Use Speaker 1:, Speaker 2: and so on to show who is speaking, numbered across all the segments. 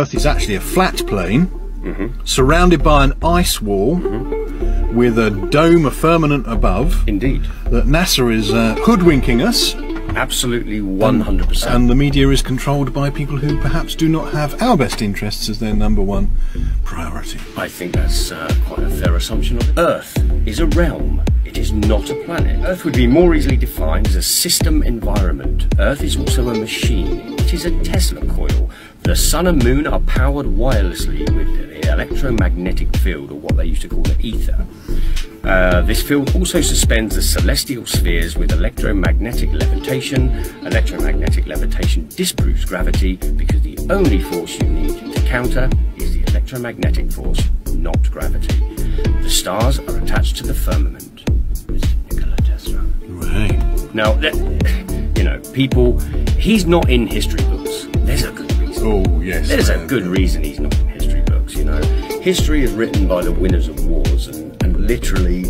Speaker 1: Earth is actually a flat plane surrounded by an ice wall with a dome, a firmament above.
Speaker 2: Indeed.
Speaker 1: That NASA is hoodwinking us.
Speaker 2: Absolutely 100%.
Speaker 1: And the media is controlled by people who perhaps do not have our best interests as their number one priority.
Speaker 2: I think that's quite a fair assumption of it. Earth is a realm. It is not a planet. Earth would be more easily defined as a system environment. Earth is also a machine. It is a Tesla coil. The sun and moon are powered wirelessly with the electromagnetic field, or what they used to call the ether. This field also suspends the celestial spheres with electromagnetic levitation. Electromagnetic levitation disproves gravity because the only force you need to counter is the electromagnetic force, not gravity. The stars are attached to the firmament. Mr. Nikola Tesla.
Speaker 1: Right.
Speaker 2: Now, you know, people, he's not in history books. There's a good reason.
Speaker 1: Oh, yes.
Speaker 2: There's a good reason he's not in history books, you know. History is written by the winners of wars and literally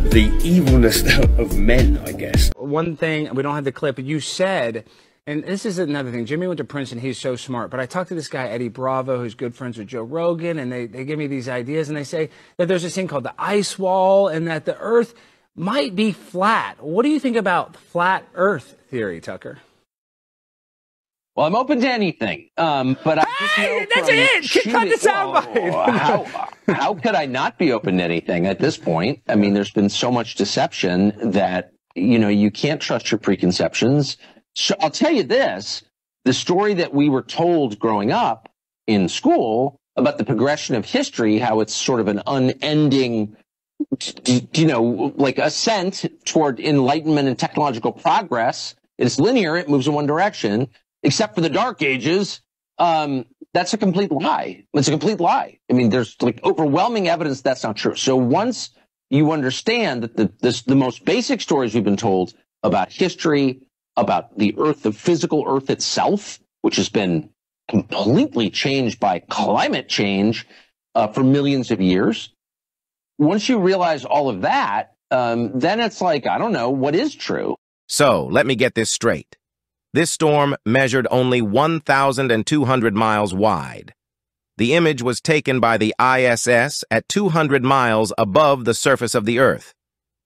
Speaker 2: the evilness of men, I guess.
Speaker 3: One thing, we don't have the clip, but you said, and this is another thing, Jimmy went to Princeton, he's so smart, but I talked to this guy, Eddie Bravo, who's good friends with Joe Rogan, and they give me these ideas, and they say that there's this thing called the ice wall, and that the Earth might be flat. What do you think about flat Earth theory, Tucker?
Speaker 4: Well, I'm open to anything, but I just know
Speaker 3: that's it. Cut the soundbite.
Speaker 4: How could I not be open to anything at this point? I mean, there's been so much deception that, you know, you can't trust your preconceptions. So I'll tell you this, the story that we were told growing up in school about the progression of history, how it's sort of an unending, you know, like ascent toward enlightenment and technological progress. It's linear. It moves in one direction. Except for the Dark Ages, that's a complete lie. It's a complete lie. I mean, there's like overwhelming evidence that's not true. So once you understand that the most basic stories we've been told about history, about the Earth, the physical Earth itself, which has been completely changed by climate change for millions of years, once you realize all of that, then it's like, I don't know, what is true?
Speaker 5: So let me get this straight. This storm measured only 1,200 miles wide. The image was taken by the ISS at 200 miles above the surface of the Earth.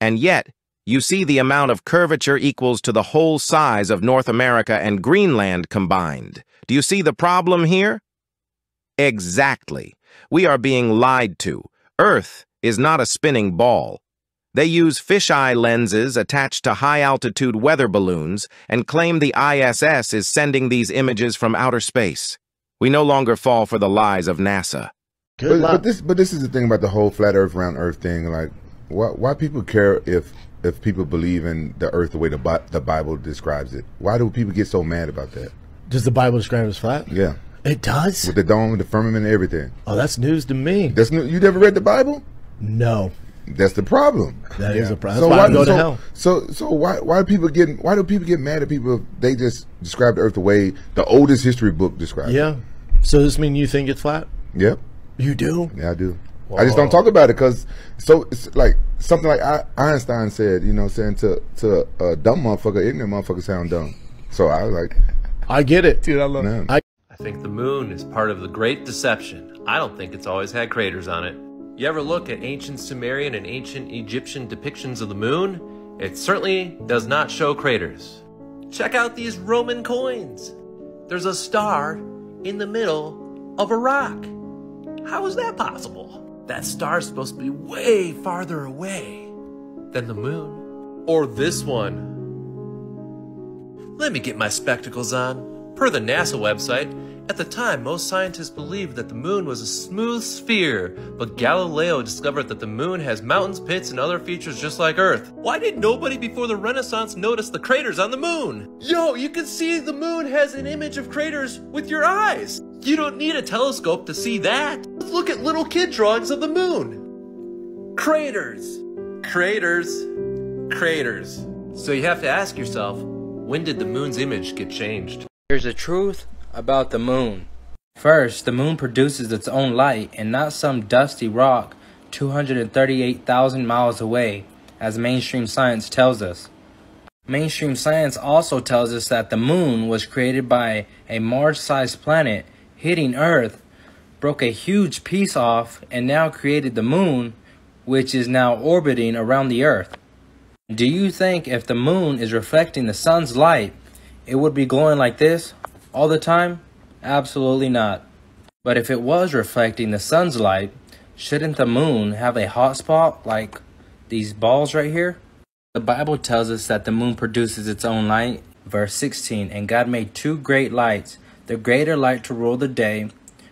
Speaker 5: And yet, you see the amount of curvature equals to the whole size of North America and Greenland combined. Do you see the problem here? Exactly. We are being lied to. Earth is not a spinning ball. They use fisheye lenses attached to high-altitude weather balloons and claim the ISS is sending these images from outer space. We no longer fall for the lies of NASA.
Speaker 6: But this is the thing about the whole flat Earth, round Earth thing. Like, why people care if people believe in the Earth the way the Bible describes it? Why do people get so mad about that?
Speaker 7: Does the Bible describe it as flat?
Speaker 6: Yeah,
Speaker 7: it does.
Speaker 6: With the dome, the firmament, and everything.
Speaker 7: Oh, that's news to me.
Speaker 6: That's new. You never read the Bible?
Speaker 7: No.
Speaker 6: That's the problem.
Speaker 7: That is a problem. So why go to hell?
Speaker 6: So why do people get mad at people if they just describe the Earth the way the oldest history book describes it?
Speaker 7: Yeah. So does this mean you think it's flat?
Speaker 6: Yep.
Speaker 7: You do?
Speaker 6: Yeah, I do.
Speaker 7: Whoa.
Speaker 6: I just don't talk about it because it's like something like Einstein said, you know, saying to a dumb motherfucker, ignorant motherfucker sound dumb. So I was like,
Speaker 7: I get it,
Speaker 3: dude. I love it.
Speaker 8: I think the moon is part of the Great Deception. I don't think it's always had craters on it. You ever look at ancient Sumerian and ancient Egyptian depictions of the moon? It certainly does not show craters. Check out these Roman coins. There's a star in the middle of a rock. How is that possible? That star's supposed to be way farther away than the moon. Or this one. Let me get my spectacles on. Per the NASA website, at the time, most scientists believed that the moon was a smooth sphere, but Galileo discovered that the moon has mountains, pits, and other features just like Earth. Why did nobody before the Renaissance notice the craters on the moon? Yo, you can see the moon has an image of craters with your eyes. You don't need a telescope to see that. Look at little kid drawings of the moon. Craters. Craters. Craters. So you have to ask yourself, when did the moon's image get changed?
Speaker 9: Here's the truth about the moon. First, the moon produces its own light and not some dusty rock 238,000 miles away, as mainstream science tells us. Mainstream science also tells us that the moon was created by a Mars-sized planet hitting Earth, broke a huge piece off, and now created the moon, which is now orbiting around the Earth. Do you think if the moon is reflecting the sun's light, it would be glowing like this all the time? Absolutely not. But if it was reflecting the sun's light, shouldn't the moon have a hot spot like these balls right here? The Bible tells us that the moon produces its own light. Verse 16, and God made two great lights, the greater light to rule the day,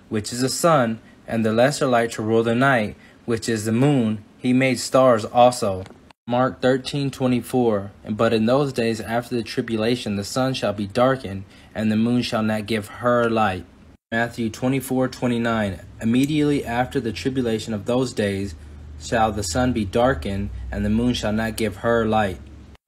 Speaker 9: which is the sun, and the lesser light to rule the night, which is the moon. He made stars also. Mark 13:24, but in those days after the tribulation the sun shall be darkened, and the moon shall not give her light. Matthew 24:29, immediately after the tribulation of those days shall the sun be darkened, and the moon shall not give her light.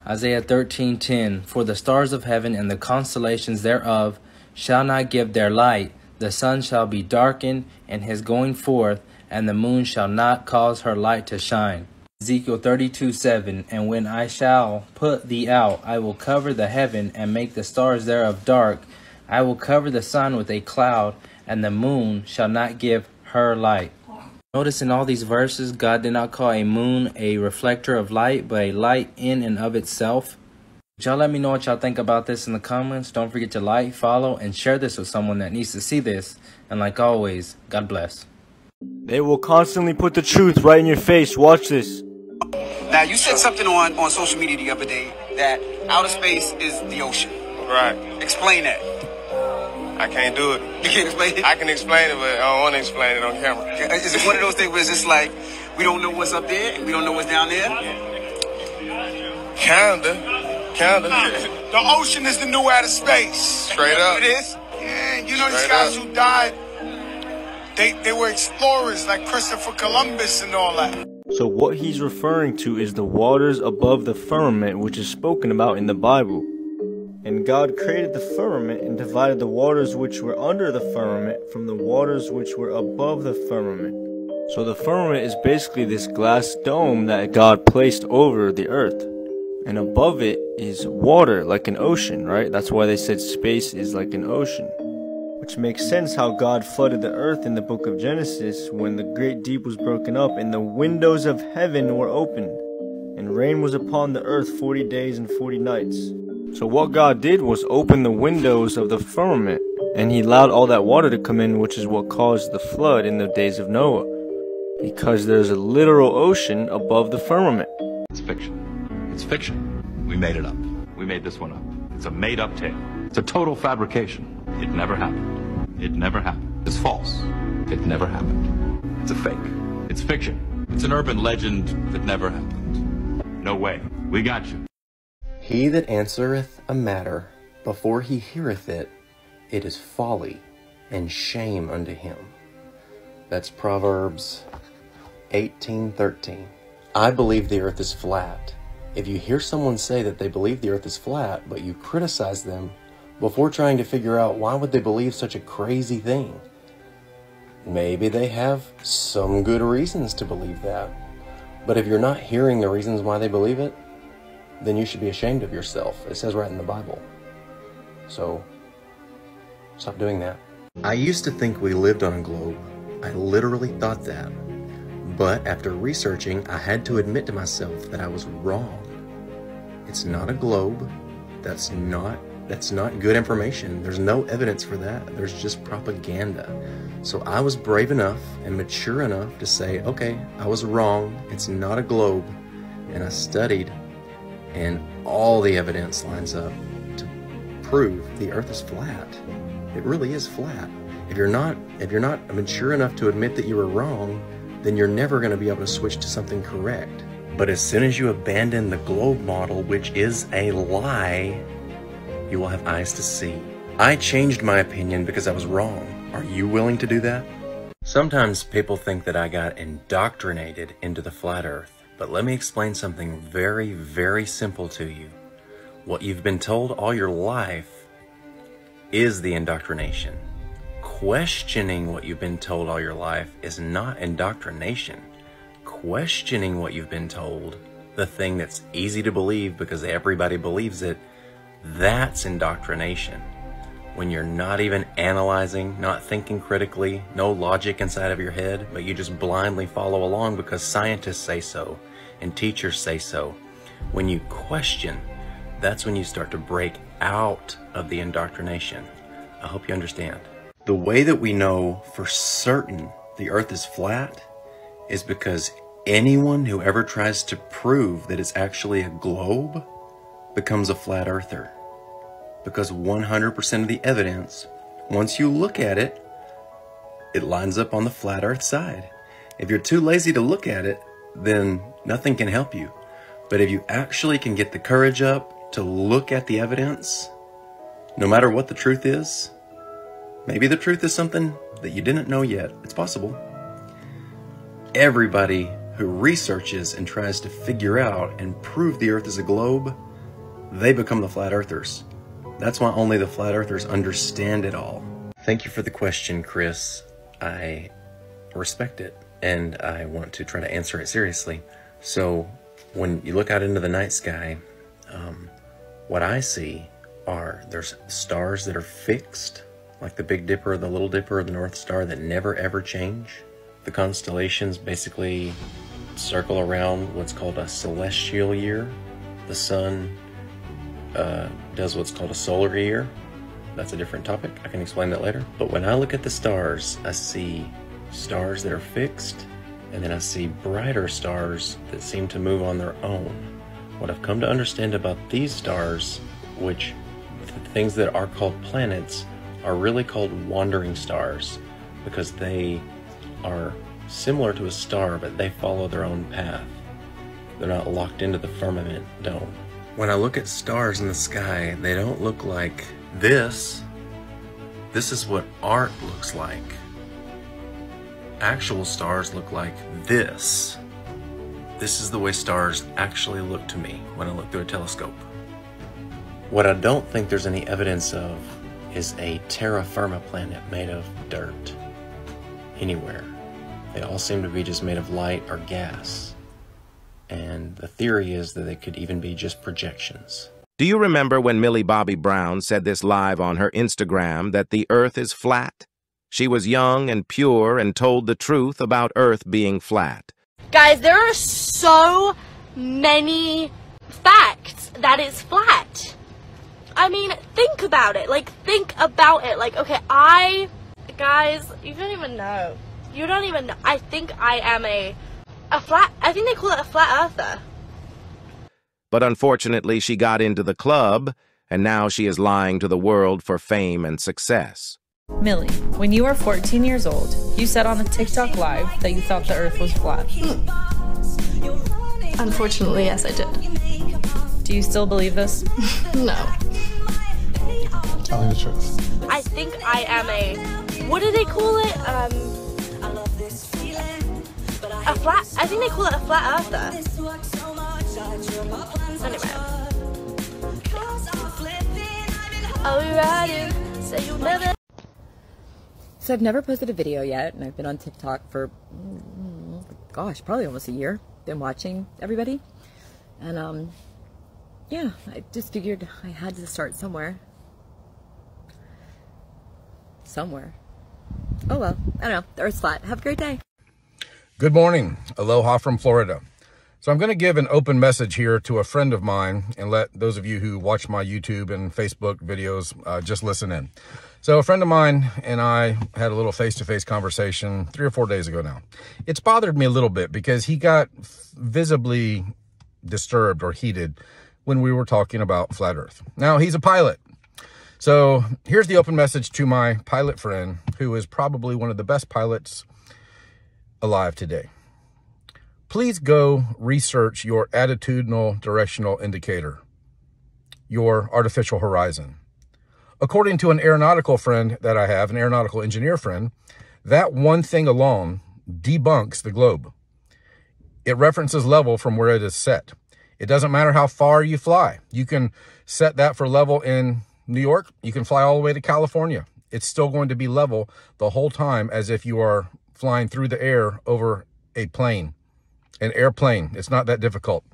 Speaker 9: Isaiah 13:10, for the stars of heaven and the constellations thereof shall not give their light, the sun shall be darkened in his going forth, and the moon shall not cause her light to shine. Ezekiel 32:7, and when I shall put thee out, I will cover the heaven and make the stars thereof dark. I will cover the sun with a cloud, and the moon shall not give her light. Notice in all these verses, God did not call a moon a reflector of light, but a light in and of itself. Y'all let me know what y'all think about this in the comments. Don't forget to like, follow, and share this with someone that needs to see this. And like always, God bless.
Speaker 10: They will constantly put the truth right in your face. Watch this.
Speaker 11: Now, you said something on social media the other day that outer space is the ocean.
Speaker 12: Right.
Speaker 11: Explain that.
Speaker 12: I can't do it.
Speaker 11: You can't explain it?
Speaker 12: I can explain it, but I don't want to explain it on camera.
Speaker 11: Is it one of those things where it's just like, we don't know what's up there and we don't know what's down there?
Speaker 12: Kinda.
Speaker 11: The ocean is the new outer space.
Speaker 12: Straight up.
Speaker 11: It is?
Speaker 13: Yeah, you know these guys who died, they were explorers like Christopher Columbus and all that.
Speaker 10: So what he's referring to is the waters above the firmament, which is spoken about in the Bible. And God created the firmament and divided the waters which were under the firmament from the waters which were above the firmament. So the firmament is basically this glass dome that God placed over the earth. And above it is water, like an ocean, right? That's why they said space is like an ocean. Which makes sense how God flooded the earth in the book of Genesis when the great deep was broken up and the windows of heaven were opened. And rain was upon the earth 40 days and 40 nights. So what God did was open the windows of the firmament, and he allowed all that water to come in, which is what caused the flood in the days of Noah. Because there's a literal ocean above the firmament.
Speaker 14: It's fiction. It's fiction. We made it up. We made this one up. It's a made-up tale. It's a total fabrication. It never happened. It never happened. It's false. It never happened. It's a fake. It's fiction. It's an urban legend that never happened. No way. We got you.
Speaker 15: He that answereth a matter before he heareth it, it is folly and shame unto him. That's Proverbs 18:13. I believe the earth is flat. If you hear someone say that they believe the earth is flat, but you criticize them before trying to figure out why would they believe such a crazy thing, maybe they have some good reasons to believe that. But if you're not hearing the reasons why they believe it, then you should be ashamed of yourself. It says right in the Bible. So, stop doing that. I used to think we lived on a globe. I literally thought that. But after researching, I had to admit to myself that I was wrong. It's not a globe. That's not good information. There's no evidence for that. There's just propaganda. So I was brave enough and mature enough to say, okay, I was wrong. It's not a globe. And I studied, and all the evidence lines up to prove the earth is flat. It really is flat. If you're not mature enough to admit that you were wrong, then you're never going to be able to switch to something correct. But as soon as you abandon the globe model, which is a lie, you will have eyes to see. I changed my opinion because I was wrong. Are you willing to do that? Sometimes people think that I got indoctrinated into the flat earth. But let me explain something very, very simple to you. What you've been told all your life is the indoctrination. Questioning what you've been told all your life is not indoctrination. Questioning what you've been told, the thing that's easy to believe because everybody believes it, that's indoctrination. when you're not even analyzing, not thinking critically, no logic inside of your head, but you just blindly follow along because scientists say so and teachers say so. When you question, that's when you start to break out of the indoctrination. I hope you understand. The way that we know for certain the earth is flat is because anyone who ever tries to prove that it's actually a globe becomes a flat earther. Because 100% of the evidence, once you look at it, it lines up on the flat earth side. If you're too lazy to look at it, then nothing can help you. But if you actually can get the courage up to look at the evidence, no matter what the truth is, maybe the truth is something that you didn't know yet. It's possible. Everybody who researches and tries to figure out and prove the earth is a globe, they become the flat earthers. That's why only the flat earthers understand it all. Thank you for the question, Chris. I respect it, and I want to try to answer it seriously. So, when you look out into the night sky, what I see are there's stars that are fixed, like the Big Dipper, the Little Dipper, or the North Star, that never ever change. The constellations basically circle around what's called a celestial year. The sun does what's called a solar year. That's a different topic. I can explain that later. But when I look at the stars, I see stars that are fixed, and then I see brighter stars that seem to move on their own. What I've come to understand about these stars, which the things that are called planets, are really called wandering stars, because they are similar to a star, but they follow their own path. They're not locked into the firmament dome. When I look at stars in the sky, they don't look like this. This is what art looks like. Actual stars look like this. This is the way stars actually look to me when I look through a telescope. What I don't think there's any evidence of is a terra firma planet made of dirt anywhere. They all seem to be just made of light or gas. And the theory is that they could even be just projections.
Speaker 5: Do you remember when Millie Bobby Brown said this live on her Instagram, that the Earth is flat? She was young and pure and told the truth about Earth being flat.
Speaker 16: Guys, there are so many facts that it's flat. I mean, think about it. Like, think about it. Like, okay, guys, you don't even know. You don't even know. I think I am I think they call it a flat earther.
Speaker 5: But unfortunately, she got into the club, and now she is lying to the world for fame and success.
Speaker 17: Millie, when you were 14 years old, you said on a TikTok live that you thought the earth was flat.
Speaker 18: Unfortunately, yes, I did.
Speaker 17: Do you still believe this?
Speaker 18: No.
Speaker 7: Telling the truth.
Speaker 16: I think I am what do they call it? I think they call it a flat earther. Anyway. Are we riding? Say you never.
Speaker 19: So I've never posted a video yet, and I've been on TikTok for, gosh, probably almost a year. Been watching everybody. And, yeah, I just figured I had to start somewhere. Oh, well, I don't know. The Earth's flat. Have a great day.
Speaker 20: Good morning. Aloha from Florida. So I'm going to give an open message here to a friend of mine and let those of you who watch my YouTube and Facebook videos just listen in. So a friend of mine and I had a little face-to-face conversation 3 or 4 days ago now. It's bothered me a little bit because he got visibly disturbed or heated when we were talking about flat Earth. Now, he's a pilot. So here's the open message to my pilot friend, who is probably one of the best pilots alive today. Please go research your attitudinal directional indicator, your artificial horizon. According to an aeronautical friend that I have, an aeronautical engineer friend, that one thing alone debunks the globe. It references level from where it is set. It doesn't matter how far you fly. You can set that for level in New York. You can fly all the way to California. It's still going to be level the whole time, as if you are flying through the air over a plane, an airplane. It's not that difficult.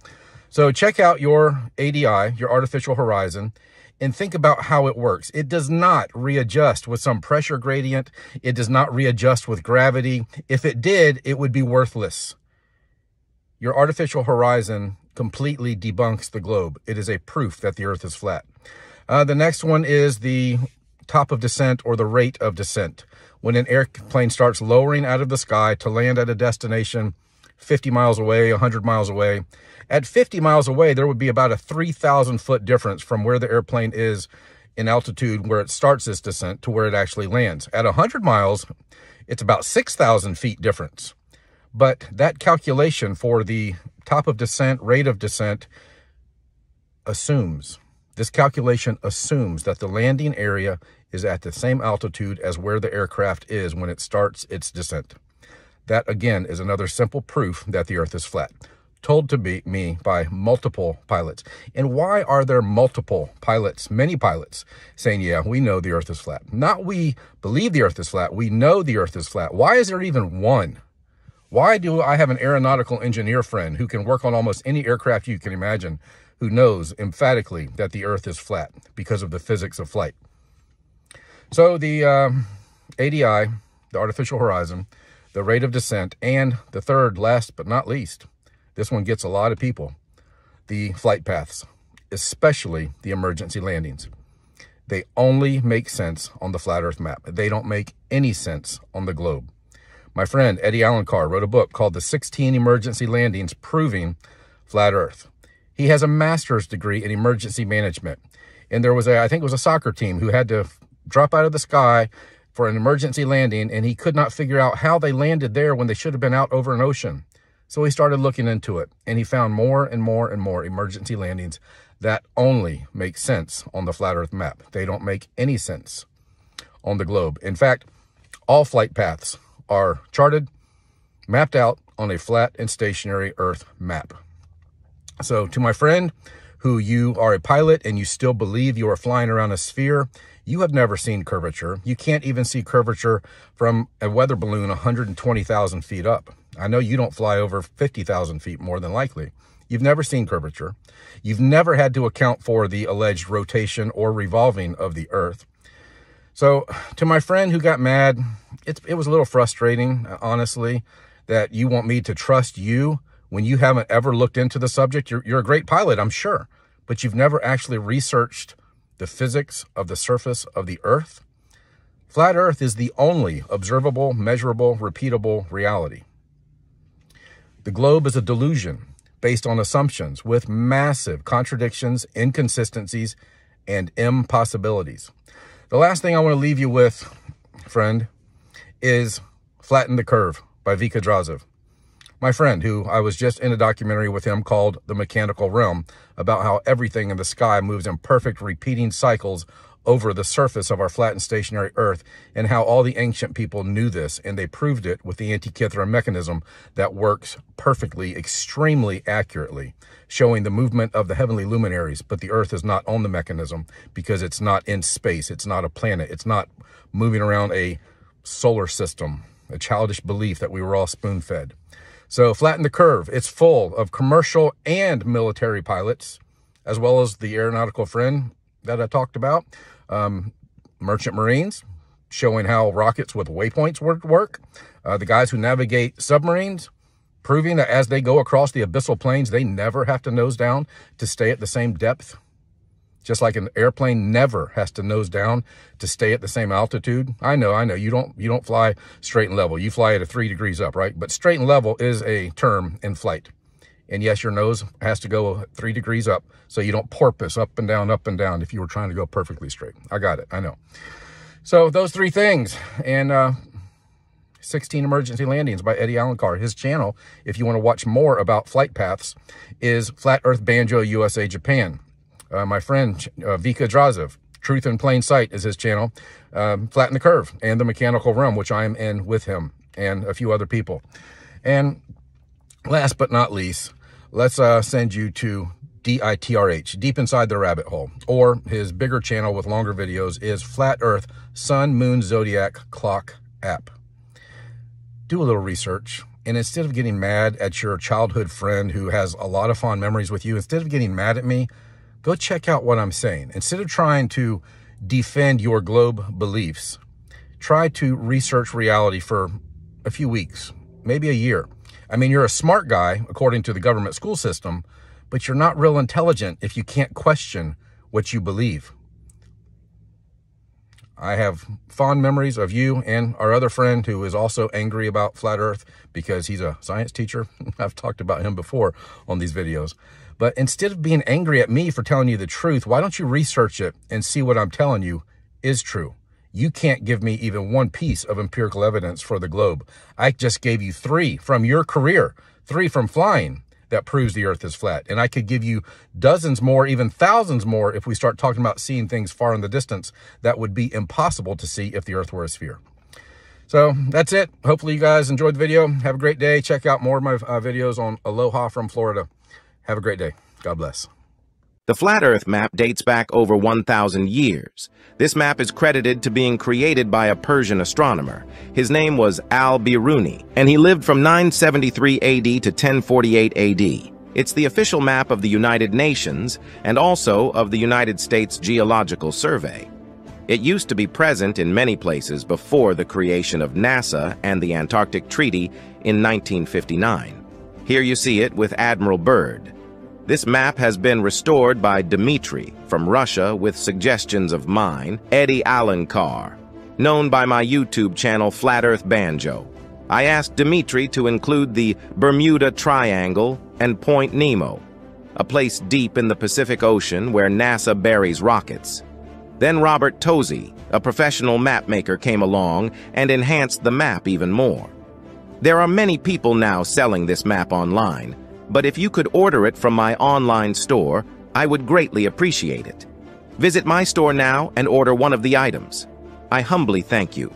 Speaker 20: So check out your ADI, your artificial horizon. and think about how it works. It does not readjust with some pressure gradient. It does not readjust with gravity. If it did, it would be worthless. Your artificial horizon completely debunks the globe. It is a proof that the earth is flat. The next one is the top of descent, or the rate of descent. When an airplane starts lowering out of the sky to land at a destination 50 miles away, 100 miles away. At 50 miles away, there would be about a 3,000 foot difference from where the airplane is in altitude, where it starts its descent, to where it actually lands. At 100 miles, it's about 6,000 feet difference. But that calculation for the top of descent, rate of descent, this calculation assumes that the landing area is at the same altitude as where the aircraft is when it starts its descent. That, again, is another simple proof that the earth is flat, told to me by multiple pilots. And why are there multiple pilots, many pilots, saying, yeah, we know the earth is flat? Not we believe the earth is flat, we know the earth is flat. Why is there even one? Why do I have an aeronautical engineer friend who can work on almost any aircraft you can imagine, who knows emphatically that the earth is flat because of the physics of flight? So the ADI, the artificial horizon, the rate of descent, and the third, last but not least, this one gets a lot of people, the flight paths, especially the emergency landings. They only make sense on the flat earth map. They don't make any sense on the globe. My friend Eddie Alencar wrote a book called The 16 Emergency Landings Proving Flat Earth. He has a master's degree in emergency management. And there was I think it was a soccer team who had to drop out of the sky for an emergency landing, and he could not figure out how they landed there when they should have been out over an ocean. So he started looking into it, and he found more and more and more emergency landings that only make sense on the flat earth map. They don't make any sense on the globe. In fact, all flight paths are charted, mapped out on a flat and stationary earth map. So to my friend, who you are a pilot and you still believe you are flying around a sphere, you have never seen curvature. You can't even see curvature from a weather balloon 120,000 feet up. I know you don't fly over 50,000 feet, more than likely. You've never seen curvature. You've never had to account for the alleged rotation or revolving of the earth. So to my friend who got mad, it was a little frustrating, honestly, that you want me to trust you when you haven't ever looked into the subject. You're a great pilot, I'm sure, but you've never actually researched the physics of the surface of the earth. Flat earth is the only observable, measurable, repeatable reality. The globe is a delusion based on assumptions with massive contradictions, inconsistencies, and impossibilities. The last thing I want to leave you with, friend, is Flatten the Curve by Vika Drazev. My friend, who I was just in a documentary with him called The Mechanical Realm, about how everything in the sky moves in perfect repeating cycles over the surface of our flat and stationary earth, and how all the ancient people knew this, and they proved it with the Antikythera mechanism that works perfectly, extremely accurately, showing the movement of the heavenly luminaries. But the earth is not on the mechanism because it's not in space. It's not a planet. It's not moving around a solar system, a childish belief that we were all spoon-fed. So Flatten the Curve, it's full of commercial and military pilots, as well as the aeronautical friend that I talked about, merchant marines, showing how rockets with waypoints work, the guys who navigate submarines, proving that as they go across the abyssal plains, they never have to nose down to stay at the same depth. Just like an airplane never has to nose down to stay at the same altitude. I know, you don't fly straight and level. You fly at 3 degrees up, right? But straight and level is a term in flight. And yes, your nose has to go 3 degrees up so you don't porpoise up and down if you were trying to go perfectly straight. I got it, I know. So those 3 things, and 16 Emergency Landings by Eddie Alencar. His channel, if you want to watch more about flight paths, is Flat Earth Banjo USA Japan. My friend Vika Drazev, Truth in Plain Sight is his channel. Flatten the Curve and The Mechanical Realm, which I am in with him and a few other people. And last but not least, let's send you to DITRH, Deep Inside the Rabbit Hole, or his bigger channel with longer videos is Flat Earth Sun Moon Zodiac Clock App. Do a little research, and instead of getting mad at your childhood friend who has a lot of fond memories with you, instead of getting mad at me, go check out what I'm saying. Instead of trying to defend your globe beliefs, try to research reality for a few weeks, maybe a year. I mean, you're a smart guy, according to the government school system, but you're not real intelligent if you can't question what you believe. I have fond memories of you and our other friend who is also angry about flat earth because he's a science teacher. I've talked about him before on these videos. But instead of being angry at me for telling you the truth, why don't you research it and see what I'm telling you is true? You can't give me even one piece of empirical evidence for the globe. I just gave you 3 from your career, 3 from flying, that proves the earth is flat. And I could give you dozens more, even thousands more, if we start talking about seeing things far in the distance that would be impossible to see if the earth were a sphere. So that's it. Hopefully you guys enjoyed the video. Have a great day. Check out more of my videos on Aloha from Florida. Have a great day. God bless.
Speaker 5: The flat earth map dates back over 1,000 years. This map is credited to being created by a Persian astronomer. His name was Al-Biruni, and he lived from 973 AD to 1048 AD. It's the official map of the United Nations and also of the United States Geological Survey. It used to be present in many places before the creation of NASA and the Antarctic Treaty in 1959. Here you see it with Admiral Byrd. This map has been restored by Dmitry from Russia with suggestions of mine, Eddie Alankar, known by my YouTube channel Flat Earth Banjo. I asked Dmitry to include the Bermuda Triangle and Point Nemo, a place deep in the Pacific Ocean where NASA buries rockets. Then Robert Tozzi, a professional mapmaker, came along and enhanced the map even more. There are many people now selling this map online, but if you could order it from my online store, I would greatly appreciate it. Visit my store now and order one of the items. I humbly thank you.